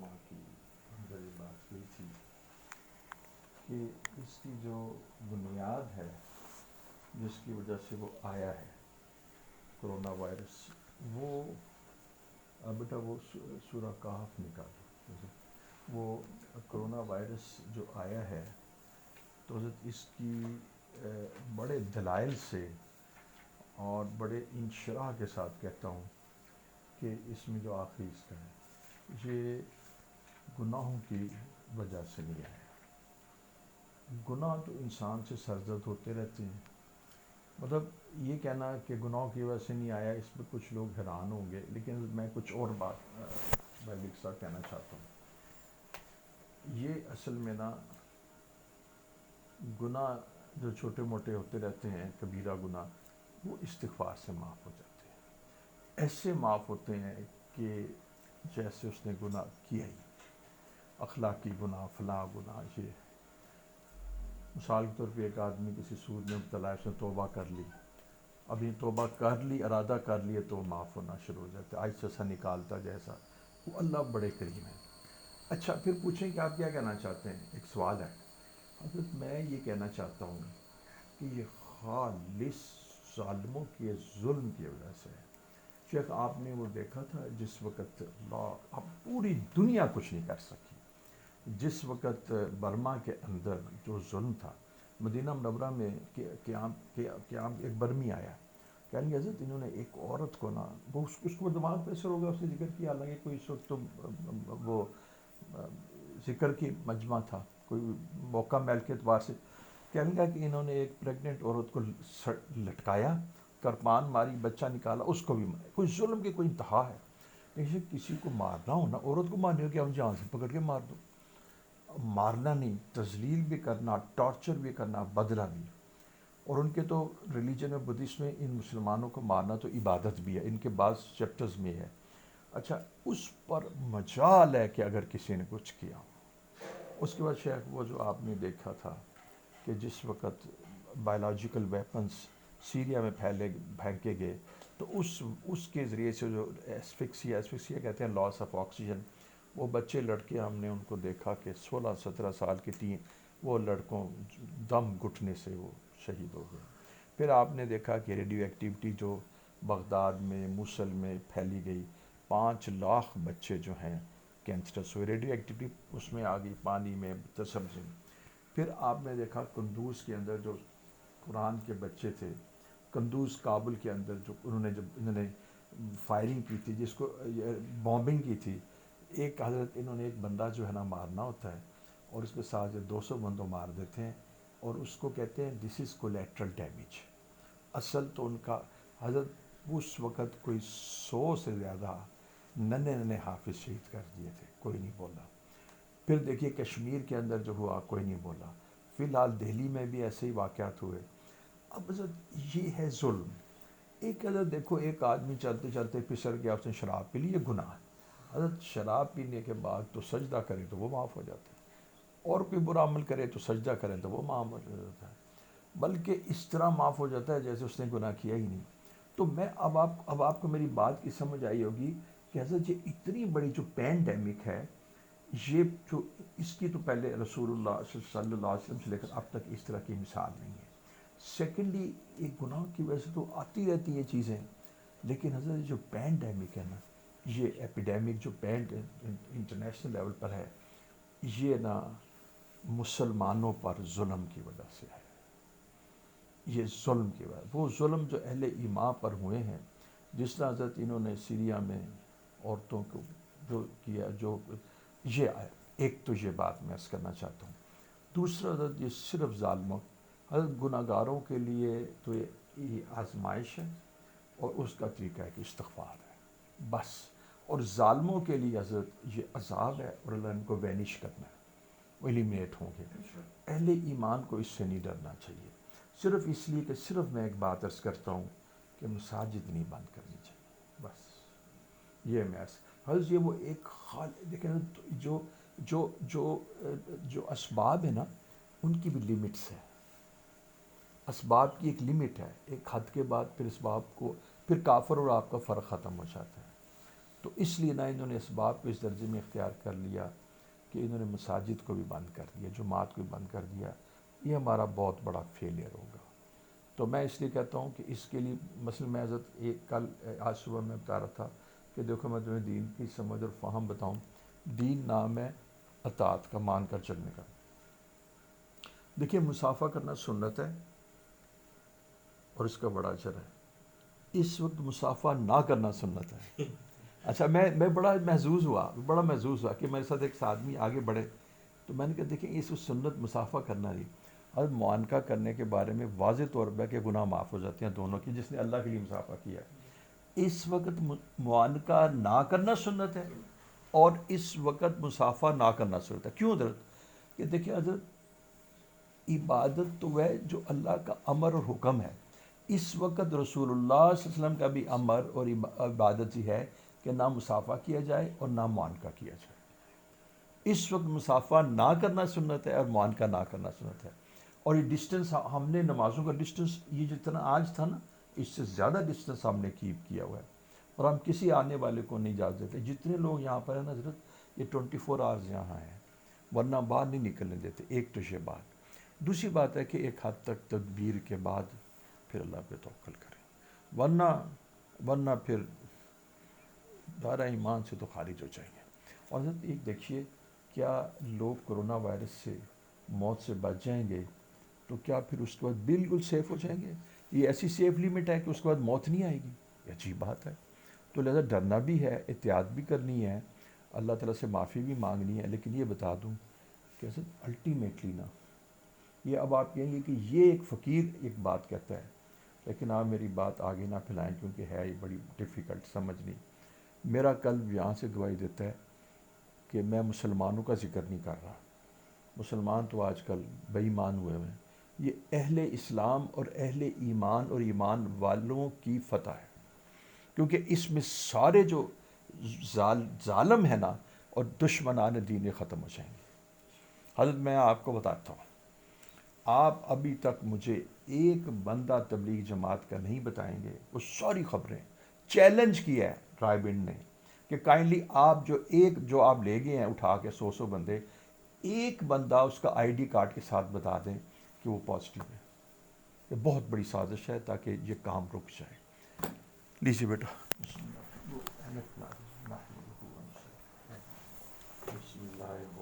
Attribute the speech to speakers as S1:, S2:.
S1: علماء کی بڑی بات کی تھی کہ اس کی جو بنیاد ہے جس کی وجہ سے وہ آیا ہے کرونا وائرس، وہ بیٹا وہ سورہ کہف نکالو. وہ کرونا وائرس جو آیا ہے تو اس کی بڑے دلائل سے اور بڑے انشراح کے ساتھ کہتا ہوں کہ اس میں جو آخری اس کا ہے یہ گناہوں کی وجہ سے نہیں آیا. گناہ تو انسان سے سرزد ہوتے رہتے ہیں. مطلب یہ کہنا کہ گناہوں کی وجہ سے نہیں آیا، اس پہ کچھ لوگ حیران ہوں گے، لیکن میں کچھ اور بات میں لکھتا کہنا چاہتا ہوں. یہ اصل میں نا گناہ جو چھوٹے موٹے ہوتے رہتے ہیں کبیرہ گناہ، وہ استغفار سے معاف ہو جاتے ہیں. ایسے معاف ہوتے ہیں کہ جیسے اس نے گناہ کیا ہی، اخلاقی گناہ، فلاں گناہ. یہ مثال کے طور پہ ایک آدمی کسی سود میں مبتلا ہے، اس نے توبہ کر لی، ابھی توبہ کر لی، ارادہ کر لیے تو معاف ہونا شروع ہو جاتا ہے، آج سا نکالتا جیسا. وہ اللہ بڑے کریم ہیں. اچھا پھر پوچھیں کہ آپ کیا کہنا چاہتے ہیں. ایک سوال ہے حضرت، میں یہ کہنا چاہتا ہوں کہ یہ خالص ظالموں کے ظلم کی وجہ سے ہے. شیخ آپ نے وہ دیکھا تھا جس وقت اب پوری دنیا کچھ نہیں کر سکی، جس وقت برما کے اندر جو ظلم تھا، مدینہ منورہ میں قیام ایک برمی آیا، کہنے کہ حضرت انہوں نے ایک عورت کو نا، وہ اس کو دماغ پہ اثر ہو گیا، اس نے ذکر کیا، حالانکہ کوئی اس وقت تو وہ ذکر کی مجمع تھا، کوئی موقع میل کے اعتبار سے. کہنے لگا کہ انہوں نے ایک پریگننٹ عورت کو لٹکایا، کرپان ماری، بچہ نکالا، اس کو بھی کوئی ظلم کی کوئی انتہا ہے. لیکن کسی کو مارنا ہو نا، عورت کو مارنے ہو کہ ہم جان سے پکڑ کے مار دو. مارنا نہیں، تذلیل بھی کرنا، ٹارچر بھی کرنا، بدلہ بھی. اور ان کے تو ریلیجن میں، بدھسٹ میں، ان مسلمانوں کو مارنا تو عبادت بھی ہے، ان کے بعض چیپٹرز میں ہے. اچھا اس پر مجال ہے کہ اگر کسی نے کچھ کیا. اس کے بعد شیخ وہ جو آپ نے دیکھا تھا کہ جس وقت بایولوجیکل ویپنز سیریا میں پھینکے گئے، تو اس کے ذریعے سے جو ایسفکسیا کہتے ہیں، لاس آف آکسیجن، وہ بچے لڑکے ہم نے ان کو دیکھا کہ 16-17 سال کے تین، وہ لڑکوں دم گھٹنے سے وہ شہید ہو گئے. پھر آپ نے دیکھا کہ ریڈیو ایکٹیویٹی جو بغداد میں، موصل میں پھیلی گئی، 5 لاکھ بچے جو ہیں کینسرس ہوئے، ریڈیو ایکٹیویٹی اس میں آ گئی، پانی میں، سبزی میں. پھر آپ نے دیکھا قندوز کے اندر جو قرآن کے بچے تھے، قندوز کابل کے اندر جو انہوں نے فائرنگ کی تھی، جس کو بامبنگ کی تھی. ایک حضرت انہوں نے ایک بندہ جو ہے نا مارنا ہوتا ہے، اور اس کے ساتھ 200 بندوں مار دیتے ہیں، اور اس کو کہتے ہیں دس از کولیٹرل ڈیمیج. اصل تو ان کا حضرت اس وقت کوئی 100 سے زیادہ ننے حافظ شہید کر دیے تھے، کوئی نہیں بولا. پھر دیکھیے کشمیر کے اندر جو ہوا، کوئی نہیں بولا. فی الحال دہلی میں بھی ایسے ہی واقعات ہوئے. اب حضرت یہ ہے ظلم. ایک حضرت دیکھو، ایک آدمی چلتے چلتے پھسل گیا، اس نے شراب پی لی، یہ گناہ ہے. حضرت شراب پینے کے بعد تو سجدہ کرے تو وہ معاف ہو جاتا ہے، اور کوئی برا عمل کرے تو سجدہ کرے تو وہ معاف ہو جاتا ہے، بلکہ اس طرح معاف ہو جاتا ہے جیسے اس نے گناہ کیا ہی نہیں. تو میں اب آپ کو میری بات کی سمجھ آئی ہوگی کہ حضرت یہ اتنی بڑی جو پینڈیمک ہے، یہ جو اس کی تو پہلے رسول اللہ صلی اللہ علیہ وسلم سے لے کر اب تک اس طرح کی مثال نہیں ہے. سیکنڈلی، ایک گناہ کی وجہ سے تو آتی رہتی ہیں چیزیں، لیکن حضرت جو پینڈیمک ہے نا، یہ ایپیڈیمک جو انٹرنیشنل لیول پر ہے، یہ نا مسلمانوں پر ظلم کی وجہ سے ہے. یہ ظلم کی وجہ، وہ ظلم جو اہل ایمان پر ہوئے ہیں، جس طرح حضرت انہوں نے سیریا میں عورتوں کو جو کیا، جو یہ آئے. ایک تو یہ بات میں عرض کرنا چاہتا ہوں. دوسرا حضرت یہ صرف ظالموں، حضرت گناہ گاروں کے لیے تو یہ آزمائش ہے، اور اس کا طریقہ ہے کہ استغفار ہے بس. اور ظالموں کے لیے حضرت یہ عذاب ہے، اور اللہ ان کو وینش کرنا ہے، وہ ایلیمنیٹ ہوں گے. اہل ایمان کو اس سے نہیں ڈرنا چاہیے، صرف اس لیے کہ صرف میں ایک بات عرض کرتا ہوں کہ مساجد نہیں بند کرنی چاہیے بس. یہ میں حضرت یہ وہ ایک دیکھیں جو جو جو جو اسباب ہیں نا، ان کی بھی لمٹس ہے. اسباب کی ایک لمٹ ہے، ایک حد کے بعد پھر اسباب کو، پھر کافر اور آپ کا فرق ختم ہو جاتا ہے. تو تو اس لیے نہ انہوں نے اسباب کو اس درجے میں اختیار کر لیا کہ انہوں نے مساجد کو بھی بند کر دیا، جماعت کو بھی بند کر دیا. یہ ہمارا بہت بڑا فیلئر ہوگا. تو میں اس لیے کہتا ہوں کہ اس کے لیے مثلا میں حضرت آج صبح میں بتا رہا تھا کہ دیکھو میں تمہیں دین کی سمجھ اور فہم بتاؤں. دین نام ہے اطاعت کا، مان کر چلنے کا. دیکھیے مصافحہ کرنا سنت ہے اور اس کا بڑا اجر ہے. اس وقت مصافحہ نہ کرنا سنت ہے. اچھا میں بڑا محظوظ ہوا کہ میرے ساتھ ایک آدمی آگے بڑھے تو میں نے کہا دیکھیں اس وقت سنت مصافحہ کرنا نہیں، اور معانقہ کرنے کے بارے میں واضح طور پہ کہ گناہ معاف ہو جاتے ہیں دونوں کی، جس نے اللہ کے لیے مصافحہ کیا ہے. اس وقت معانقہ نہ کرنا سنت ہے اور اس وقت مصافحہ نہ کرنا سنت ہے. کیوں حضرت؟ کہ دیکھیں حضرت عبادت تو ہے جو اللہ کا امر اور حکم ہے. اس وقت رسول اللہ صلی اللہ علیہ وسلم کا بھی امر اور عبادت ہی ہے کہ نہ مصافحہ کیا جائے اور نہ معانقہ کیا جائے. اس وقت مصافحہ نہ کرنا سنت ہے اور معانقہ نہ کرنا سنت ہے. اور یہ ڈسٹنس ہم نے نمازوں کا ڈسٹنس یہ جتنا آج تھا نا، اس سے زیادہ ڈسٹنس ہم نے کیپ کیا ہوا ہے، اور ہم کسی آنے والے کو نہیں اجازت دیتے. جتنے لوگ یہاں پر ہیں نا حضرت، یہ 24 آورز یہاں ہیں، ورنہ باہر نہیں نکلنے دیتے. ایک تو یہ بات. دوسری بات ہے کہ ایک حد تک تدبیر کے بعد پھر اللہ پہ توکل کریں، ورنہ پھر دائرہ ایمان سے تو خارج ہو جائیں گے. اور حضرت ایک دیکھیے، کیا لوگ کرونا وائرس سے موت سے بچ جائیں گے تو کیا پھر اس کے بعد بالکل سیف ہو جائیں گے؟ یہ ایسی سیف لیمٹ ہے کہ اس کے بعد موت نہیں آئے گی. یہ عجیب بات ہے. تو لہذا ڈرنا بھی ہے، احتیاط بھی کرنی ہے، اللہ تعالیٰ سے معافی بھی مانگنی ہے. لیکن یہ بتا دوں کہ حضرت الٹیمیٹلی نا، یہ اب آپ کہیں گے کہ یہ ایک فقیر ایک بات کہتا ہے، لیکن آپ میری بات آگے نہ پھیلائیں کیونکہ ہے یہ بڑی ڈیفیکلٹ سمجھنی. میرا قلب یہاں سے گواہی دیتا ہے کہ میں مسلمانوں کا ذکر نہیں کر رہا. مسلمان تو آج کل بے ایمان ہوئے ہیں. یہ اہل اسلام اور اہل ایمان اور ایمان والوں کی فتح ہے، کیونکہ اس میں سارے جو ظالم ہے نا اور دشمنان دین ختم ہو جائیں گے. حضرت میں آپ کو بتاتا ہوں، آپ ابھی تک مجھے ایک بندہ تبلیغ جماعت کا نہیں بتائیں گے. وہ ساری خبریں چیلنج کی ہے رائے بنڈ نے کہ کائنڈلی آپ جو آپ لے گئے ہیں اٹھا کے 100 بندے، ایک بندہ اس کا آئی ڈی کارڈ کے ساتھ بتا دیں کہ وہ پازیٹیو ہے. یہ بہت بڑی سازش ہے تاکہ یہ کام رک جائے. لیجیے بیٹا. بسم اللہ